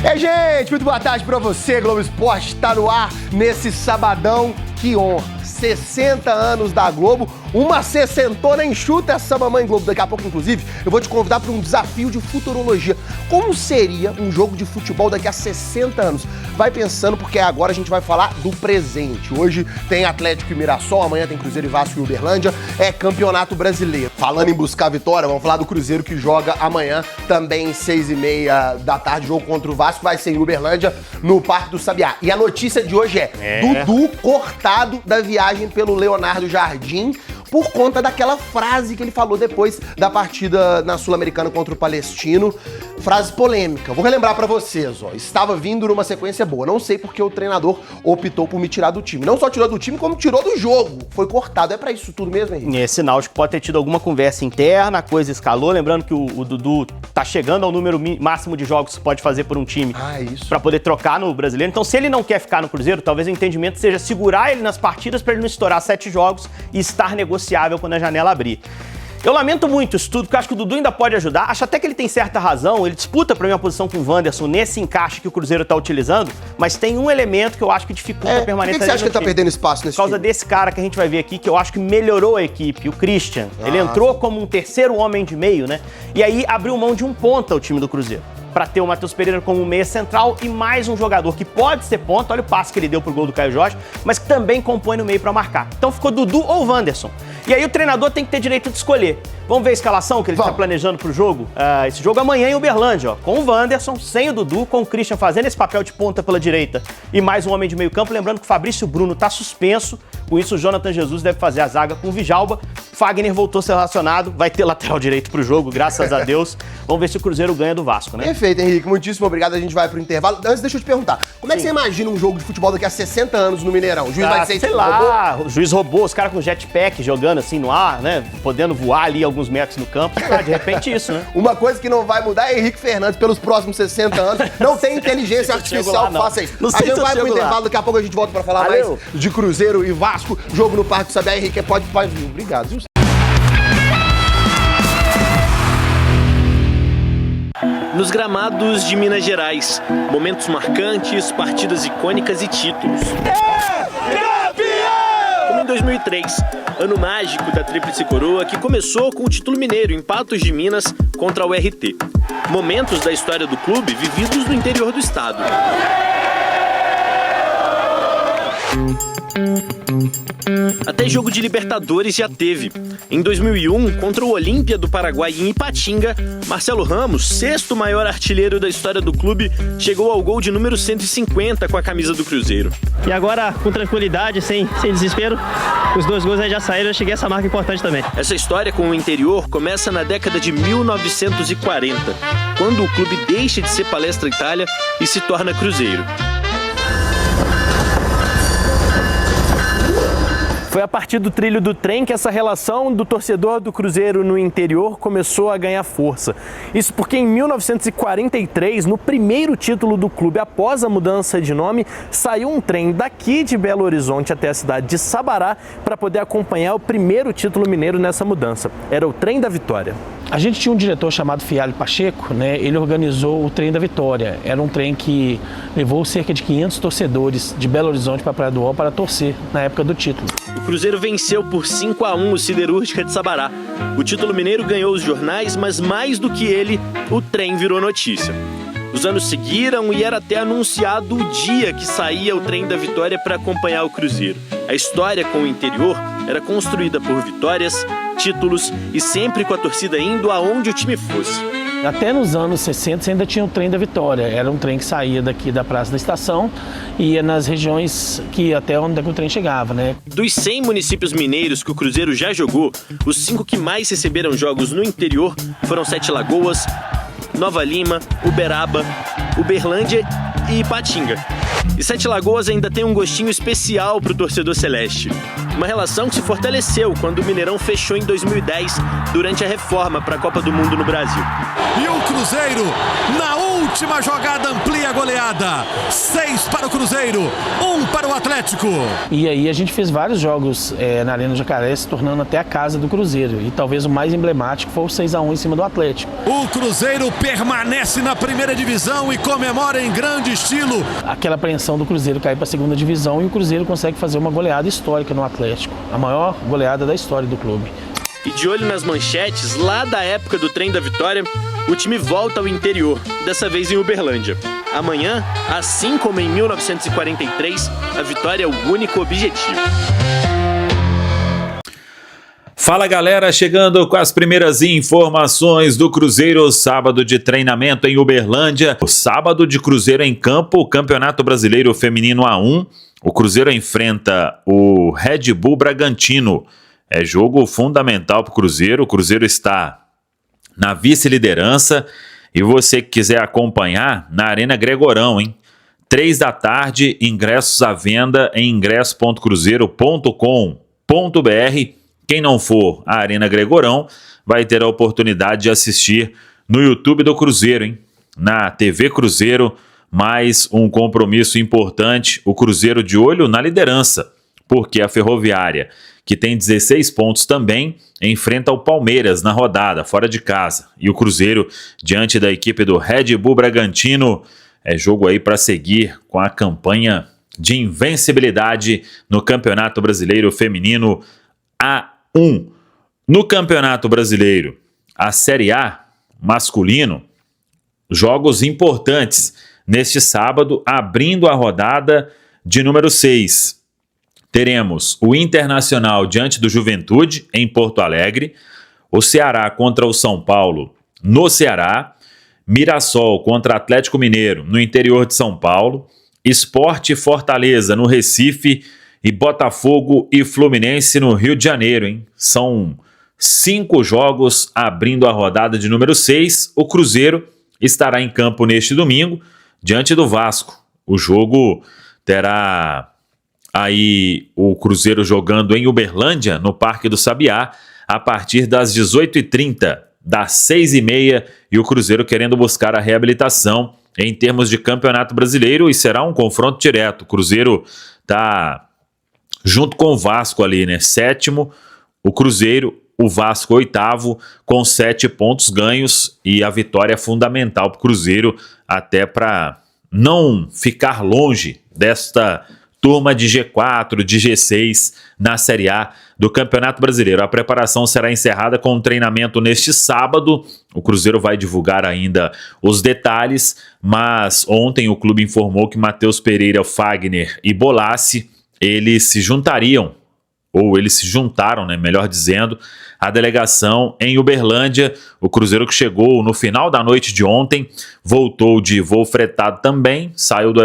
Gente, muito boa tarde pra você. Globo Esporte tá no ar nesse sabadão. Que honra. 60 anos da Globo, uma sessentona enxuta essa mamãe Globo. Daqui a pouco, inclusive, eu vou te convidar para um desafio de futurologia. Como seria um jogo de futebol daqui a 60 anos? Vai pensando, porque agora a gente vai falar do presente. Hoje tem Atlético e Mirassol, amanhã tem Cruzeiro e Vasco e Uberlândia, é Campeonato Brasileiro. Falando em buscar vitória, vamos falar do Cruzeiro que joga amanhã, também 6h30 da tarde, jogo contra o Vasco, vai ser em Uberlândia, no Parque do Sabiá. E a notícia de hoje é Dudu cortado da viagem pelo Leonardo Jardim por conta daquela frase que ele falou depois da partida na Sul-Americana contra o Palestino. Frase polêmica. Vou relembrar pra vocês, ó. Estava vindo numa sequência boa. Não sei porque o treinador optou por me tirar do time. Não só tirou do time, como tirou do jogo. Foi cortado. É pra isso tudo mesmo, Henrique? É sinal de que pode ter tido alguma conversa interna, a coisa escalou. Lembrando que o Dudu tá chegando ao número máximo de jogos que pode fazer por um time pra poder trocar no Brasileiro. Então, se ele não quer ficar no Cruzeiro, talvez o entendimento seja segurar ele nas partidas pra ele não estourar 7 jogos e estar negociável quando a janela abrir. Eu lamento muito isso tudo, porque eu acho que o Dudu ainda pode ajudar. Acho até que ele tem certa razão, ele disputa pra mim a posição com o Wanderson nesse encaixe que o Cruzeiro tá utilizando, mas tem um elemento que eu acho que dificulta a permanência dele. Por que você acha que ele tá perdendo espaço nesse time? Por causa desse cara que a gente vai ver aqui, que eu acho que melhorou a equipe, o Christian. Ele entrou como um terceiro homem de meio, né? E aí abriu mão de um ponta o time do Cruzeiro, para ter o Matheus Pereira como meia central e mais um jogador que pode ser ponta, olha o passe que ele deu pro gol do Caio Jorge, mas que também compõe no meio para marcar. Então ficou Dudu ou Wanderson. E aí o treinador tem que ter direito de escolher. Vamos ver a escalação que ele está planejando pro jogo? Esse jogo amanhã em Uberlândia, ó, com o Wanderson, sem o Dudu, com o Christian fazendo esse papel de ponta pela direita e mais um homem de meio campo. Lembrando que o Fabrício Bruno tá suspenso, com isso o Jonathan Jesus deve fazer a zaga com o Djalma. Fagner voltou a ser relacionado, vai ter lateral direito pro jogo, graças a Deus. Vamos ver se o Cruzeiro ganha do Vasco, né? Perfeito, Henrique. Muitíssimo obrigado. A gente vai pro intervalo. Antes, deixa eu te perguntar. Como é que você imagina um jogo de futebol daqui a 60 anos no Mineirão? O juiz vai ser sei lá, o juiz robô, os caras com jetpack jogando assim no ar, né? Podendo voar ali alguns metros no campo. Sei lá, de repente isso, né? Uma coisa que não vai mudar é Henrique Fernandes pelos próximos 60 anos. Não tem inteligência artificial que faça isso. A gente vai pro intervalo, daqui a pouco a gente volta pra falar mais de Cruzeiro e Vasco. Jogo no Parque do Sabiá. Henrique, pode vir. Obrigado, viu? Nos gramados de Minas Gerais, momentos marcantes, partidas icônicas e títulos. Como em 2003, ano mágico da Tríplice Coroa, que começou com o título mineiro em Patos de Minas contra o RT. Momentos da história do clube vividos no interior do estado. Até jogo de Libertadores já teve. Em 2001, contra o Olímpia do Paraguai em Ipatinga, Marcelo Ramos, sexto maior artilheiro da história do clube, chegou ao gol de número 150 com a camisa do Cruzeiro. E agora, com tranquilidade, sem desespero, os 2 gols aí já saíram, eu cheguei a essa marca importante também. Essa história com o interior começa na década de 1940, quando o clube deixa de ser Palestra Itália e se torna Cruzeiro. Foi a partir do trilho do trem que essa relação do torcedor do Cruzeiro no interior começou a ganhar força. Isso porque em 1943, no primeiro título do clube após a mudança de nome, saiu um trem daqui de Belo Horizonte até a cidade de Sabará para poder acompanhar o primeiro título mineiro nessa mudança. Era o Trem da Vitória. A gente tinha um diretor chamado Fialho Pacheco, né? Ele organizou o Trem da Vitória. Era um trem que levou cerca de 500 torcedores de Belo Horizonte para Praia do Ó para torcer na época do título. O Cruzeiro venceu por 5-1 o Siderúrgica de Sabará. O título mineiro ganhou os jornais, mas mais do que ele, o trem virou notícia. Os anos seguiram e era até anunciado o dia que saía o Trem da Vitória para acompanhar o Cruzeiro. A história com o interior era construída por vitórias, títulos e sempre com a torcida indo aonde o time fosse. Até nos anos 60 ainda tinha o Trem da Vitória. Era um trem que saía daqui da Praça da Estação e ia nas regiões que até onde o trem chegava, né? Dos 100 municípios mineiros que o Cruzeiro já jogou, os 5 que mais receberam jogos no interior foram 7 Lagoas, Nova Lima, Uberaba, Uberlândia e Ipatinga. E 7 Lagoas ainda tem um gostinho especial para o torcedor celeste. Uma relação que se fortaleceu quando o Mineirão fechou em 2010, durante a reforma para a Copa do Mundo no Brasil. E o Cruzeiro, na última jogada, amplia a goleada. 6 para o Cruzeiro, 1 para o Atlético. E aí a gente fez vários jogos na Arena Jacaré, se tornando até a casa do Cruzeiro. E talvez o mais emblemático foi o 6-1 em cima do Atlético. O Cruzeiro permanece na primeira divisão e comemora em grande estilo. Aquela apreensão do Cruzeiro cair para a segunda divisão e o Cruzeiro consegue fazer uma goleada histórica no Atlético. A maior goleada da história do clube. E de olho nas manchetes, lá da época do Trem da Vitória, o time volta ao interior, dessa vez em Uberlândia. Amanhã, assim como em 1943, a vitória é o único objetivo. Fala galera, chegando com as primeiras informações do Cruzeiro, sábado de treinamento em Uberlândia. O sábado de Cruzeiro em campo, o Campeonato Brasileiro Feminino A1. O Cruzeiro enfrenta o Red Bull Bragantino. É jogo fundamental para o Cruzeiro. O Cruzeiro está na vice-liderança. E você que quiser acompanhar, na Arena Gregorão, hein? 3 da tarde, ingressos à venda em ingresso.cruzeiro.com.br. Quem não for à Arena Gregorão vai ter a oportunidade de assistir no YouTube do Cruzeiro, hein? Na TV Cruzeiro, mais um compromisso importante, o Cruzeiro de olho na liderança, porque a Ferroviária, que tem 16 pontos também, enfrenta o Palmeiras na rodada, fora de casa. E o Cruzeiro, diante da equipe do Red Bull Bragantino, é jogo aí para seguir com a campanha de invencibilidade no Campeonato Brasileiro Feminino A1. No Campeonato Brasileiro, a Série A masculino, jogos importantes neste sábado, abrindo a rodada de número 6. Teremos o Internacional diante do Juventude, em Porto Alegre, o Ceará contra o São Paulo, no Ceará, Mirassol contra Atlético Mineiro, no interior de São Paulo, Sport e Fortaleza, no Recife, e Botafogo e Fluminense, no Rio de Janeiro, hein? São 5 jogos abrindo a rodada de número 6. O Cruzeiro estará em campo neste domingo, diante do Vasco. O jogo terá aí o Cruzeiro jogando em Uberlândia, no Parque do Sabiá, a partir das 18h30, das 6h30, e o Cruzeiro querendo buscar a reabilitação em termos de Campeonato Brasileiro, e será um confronto direto. O Cruzeiro está junto com o Vasco ali, né? 7º, o Cruzeiro, o Vasco 8º, com 7 pontos ganhos, e a vitória é fundamental para o Cruzeiro, até para não ficar longe desta turma de G4, de G6 na Série A do Campeonato Brasileiro. A preparação será encerrada com um treinamento neste sábado. O Cruzeiro vai divulgar ainda os detalhes, mas ontem o clube informou que Matheus Pereira, Fagner e Bolassi, eles se juntariam, ou eles se juntaram, né, melhor dizendo, à delegação em Uberlândia. O Cruzeiro que chegou no final da noite de ontem, voltou de voo fretado também, saiu do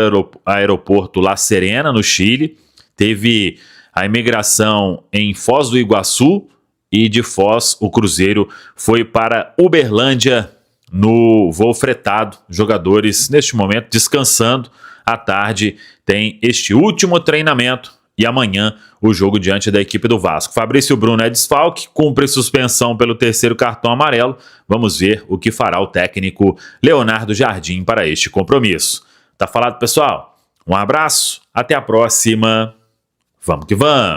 aeroporto La Serena, no Chile, teve a imigração em Foz do Iguaçu, e de Foz o Cruzeiro foi para Uberlândia no voo fretado. Jogadores neste momento descansando. À tarde tem este último treinamento e amanhã o jogo diante da equipe do Vasco. Fabrício Bruno é desfalque, cumpre suspensão pelo 3º cartão amarelo. Vamos ver o que fará o técnico Leonardo Jardim para este compromisso. Tá falado, pessoal? Um abraço, até a próxima. Vamos que vamos!